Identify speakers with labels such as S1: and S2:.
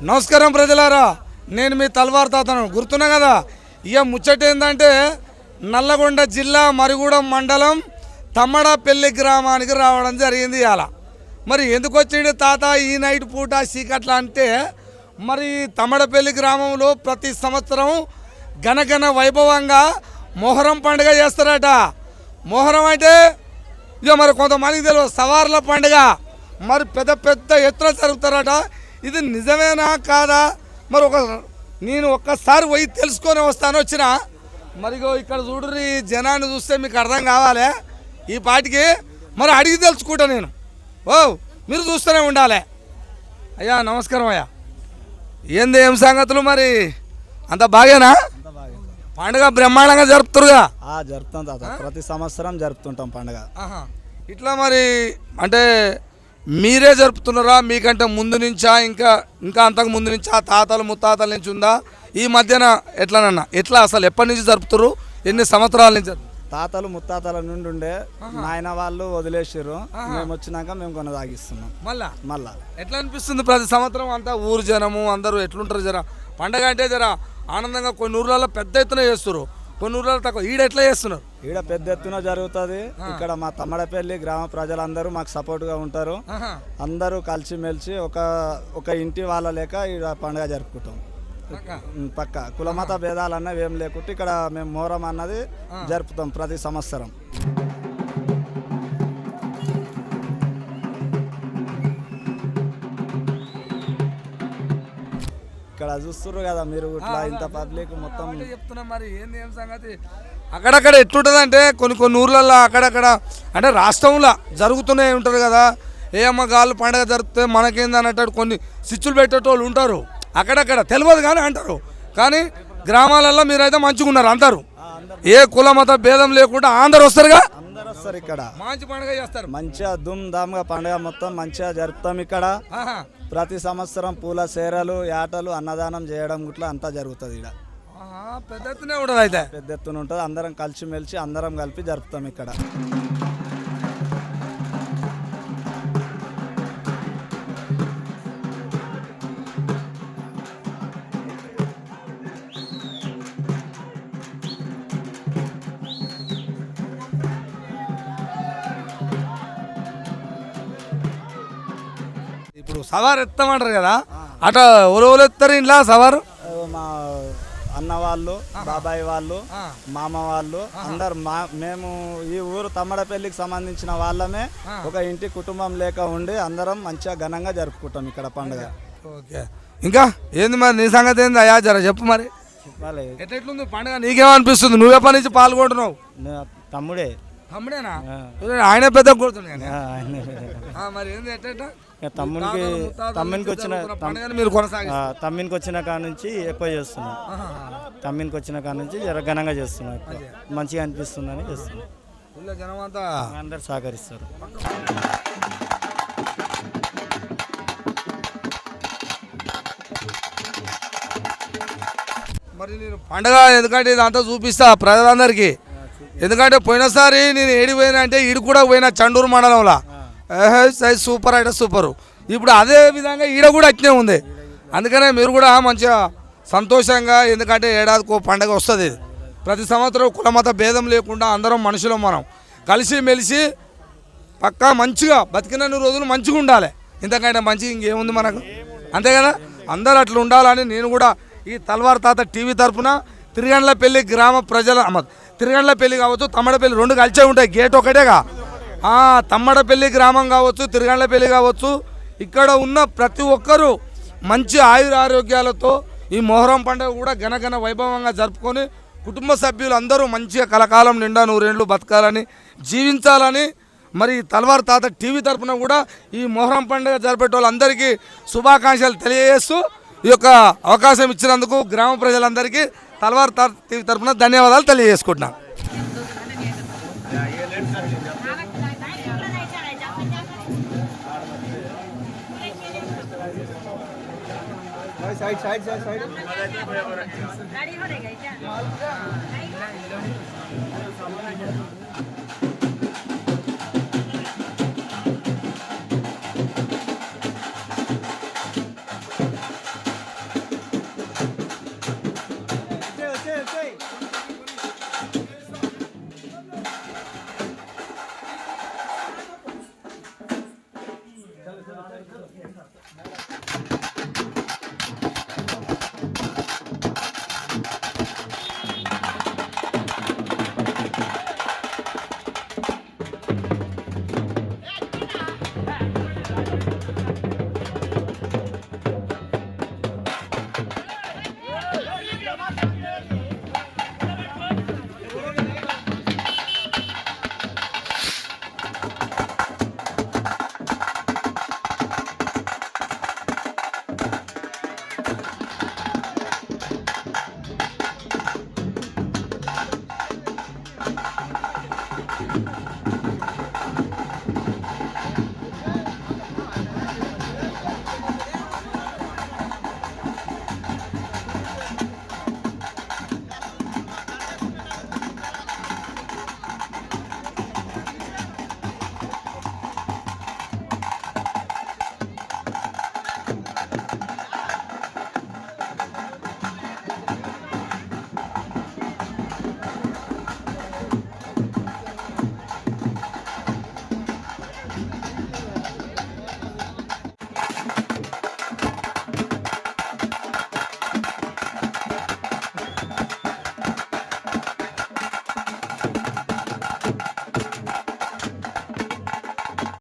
S1: నమస్కారం ప్రజలారా, నేను మీ తల్వార్ తాతను గుర్తున్నా కదా. ఇక ముచ్చట ఏంటంటే నల్లగొండ జిల్లా మరిగూడెం మండలం తమ్మడపల్లి గ్రామానికి రావడం జరిగింది. ఇవాళ మరి ఎందుకు వచ్చిండు తాత ఈ నైట్ పూట చీకట్ల అంటే, మరి తమ్మడపల్లి గ్రామంలో ప్రతి సంవత్సరం ఘనఘన వైభవంగా మొహరం పండుగ చేస్తారట. మొహరం అంటే ఇక మరి కొంతమందికి తెలియదు, సవార్ల పండుగ మరి పెద్ద పెద్ద ఎత్తున జరుగుతారట. ఇది నిజమేనా కాదా మరి నేను ఒక్కసారి పోయి తెలుసుకొని వస్తాను వచ్చిన. మరిగో ఇక్కడ చూడరు, ఈ జనాన్ని చూస్తే మీకు అర్థం కావాలి ఈ పాటికి. మరి అడిగి తెలుసుకుంటా నేను. మీరు చూస్తూనే ఉండాలి. అయ్యా నమస్కారం అయ్యా, ఏంది ఏం సంగతులు మరి అంత బాగేనా? పండుగ బ్రహ్మాండంగా జరుపుతారుగా?
S2: జరుపుతాం తాత, ప్రతి సంవత్సరం జరుపుతుంటాం పండుగ.
S1: ఇట్లా మరి అంటే మీరే జరుపుతున్నారా, మీకంటే ముందు నుంచా, ఇంకా అంతకు ముందు నుంచా, తాతలు ముత్తాతల నుంచి ఉందా, ఈ మధ్యన ఎట్లానన్నా ఎట్లా అసలు ఎప్పటి నుంచి జరుపుతారు, ఎన్ని సంవత్సరాల నుంచి?
S2: తాతలు ముత్తాతల నుండి ఉండే, నాయన వాళ్ళు వదిలేసారు, మేము వచ్చినాక మేము కొనసాగిస్తున్నాం. మళ్ళా
S1: ఎట్లా అనిపిస్తుంది ప్రతి సంవత్సరం? అంతా ఊరు జనము అందరూ ఎట్లుంటారు? జర పండగ అంటే జర ఆనందంగా కొన్ని ఊర్లలో పెద్ద ఎత్తున చేస్తారు, కొన్ని ఊర్లలో తక్కువ. ఈడ ఎట్లా చేస్తున్నారు?
S2: ఈడ పెద్ద ఎత్తున జరుగుతుంది. ఇక్కడ మా తమ్మడపల్లి గ్రామ ప్రజలందరూ మాకు సపోర్ట్గా ఉంటారు. అందరూ కలిసిమెలిసి ఒక ఇంటి వాళ్ళ లేక ఈడ పండుగ జరుపుకుంటాం. పక్క కులమత భేదాలు అన్నవి ఏం లేకుంటే ఇక్కడ మేము మొహరం అన్నది జరుపుతాం ప్రతి సంవత్సరం. ఇక్కడ చూస్తున్నారు కదా మీరు, ఇట్లా ఇంత పబ్లిక్ మొత్తం
S1: చెప్తున్నా. మరి ఏంది ఏం సంగతి? అక్కడక్కడ ఎట్లుంటుంది అంటే కొన్ని ఊర్లలో అక్కడక్కడ అంటే రాష్ట్రంలో జరుగుతూనే ఉంటారు కదా. ఏ అమ్మగాళ్ళు పండుగ జరిపితే మనకేంది అన్నట్టు కొన్ని స్విచ్లు పెట్టేటోళ్ళు ఉంటారు. అక్కడక్కడ తెలియదు కానీ అంటారు. కానీ గ్రామాలలో మీరైతే మంచిగా ఉన్నారు అందరూ, ఏ కుల మత భేదం లేకుండా అందరు వస్తారుగా.
S2: అందరు వస్తారు, ఇక్కడ
S1: మంచి పండుగ చేస్తారు.
S2: మంచిగా ధూమ్ ధామ్గా పండుగ మొత్తం మంచిగా జరుపుతాం. ఇక్కడ ప్రతి సంవత్సరం పూల సేరలు, యాటలు, అన్నదానం చేయడం ఇట్లా అంతా జరుగుతుంది. ఇక్కడ
S1: పెద్ద ఎత్తున ఉంటుంది. అయితే
S2: పెద్ద ఎత్తున ఉంటుంది. అందరం కలిసిమెలిసి అందరం కలిపి జరుపుతాం ఇక్కడ.
S1: ఇప్పుడు సవారు ఎత్తామంటారు కదా, అట ఎవరు ఎత్తారు ఇంట్లో సవారు?
S2: మా అన్న వాళ్ళు, బాబాయ్ వాళ్ళు, మామ వాళ్ళు అందరు మేము ఈ ఊరు తమ్మడపల్లికి సంబంధించిన వాళ్ళమే ఒక ఇంటి కుటుంబం లేక ఉండి అందరం మంచిగా ఘనంగా జరుపుకుంటాం ఇక్కడ పండుగ.
S1: ఓకే, ఇంకా ఏంది మరి నీ సంగతి ఏంది అయ్యా, జర చెప్పు మరి. ఎట్లుంది పండుగ? నీకేమనిపిస్తుంది? నువ్వే పని నుంచి పాల్గొంటున్నావు? తమ్ముడేనా? ఆయన పెద్ద కొడుతున్నాయి. మరి ఏంది ఎట్ట
S2: తమ్మినికి వచ్చిన కాడ నుంచి ఎక్కువ చేస్తున్నాం. తమ్మినికి వచ్చిన కాడ నుంచి ఘనంగా చేస్తున్నాం. మంచిగా అనిపిస్తుందని చేస్తున్నాం. అందరు సహకరిస్తారు.
S1: మరి నేను పండుగ ఎందుకంటే ఇదంతా చూపిస్తా ప్రజలందరికీ. ఎందుకంటే పోయినసారి నేను ఏడిపోయినా అంటే ఈడు కూడా పోయినా చండూరు మండలంలో సూపర్ అయితే సూపరు. ఇప్పుడు అదే విధంగా ఈడ కూడా అట్నే ఉంది. అందుకనే మీరు కూడా మంచిగా సంతోషంగా, ఎందుకంటే ఏడాదికి పండుగ వస్తుంది. ప్రతి సంవత్సరం కులమత భేదం లేకుండా అందరం మనుషులం, మనం కలిసి మెలిసి పక్కా మంచిగా బతికినన్ని రోజులు మంచిగా ఉండాలి. ఇంతకంటే మంచిగా ఇంకేముంది మనకు, అంతే కదా. అందరూ అట్లా ఉండాలని నేను కూడా ఈ తల్వార్ తాత టీవీ తరఫున తిరుగండ్లపల్లి గ్రామ ప్రజల, తిరుగండ్లపల్లి కావచ్చు తమ్మడపల్లి రెండు కలిసే ఉంటాయి, గేట్ ఒకటేగా. తమ్మడపల్లి గ్రామం కావచ్చు, తిరుగండ్లపల్లి కావచ్చు, ఇక్కడ ఉన్న ప్రతి ఒక్కరూ మంచి ఆయురారోగ్యాలతో ఈ మొహరం పండుగ కూడా ఘనఘన వైభవంగా జరుపుకొని కుటుంబ సభ్యులు అందరూ మంచిగా కలకాలం నిండా నూరేళ్ళు బతకాలని, జీవించాలని మరి తల్వార్ తాత టీవీ తరఫున కూడా ఈ మొహరం పండుగ జరిపే వాళ్ళందరికీ శుభాకాంక్షలు తెలియజేస్తూ ఈ యొక్క అవకాశం ఇచ్చినందుకు గ్రామ ప్రజలందరికీ తల్వార్ తాత టీవీ తరఫున ధన్యవాదాలు తెలియజేసుకుంటున్నాను.
S2: साइड साइड साइड साइड
S3: गाड़ी हो रही है क्या?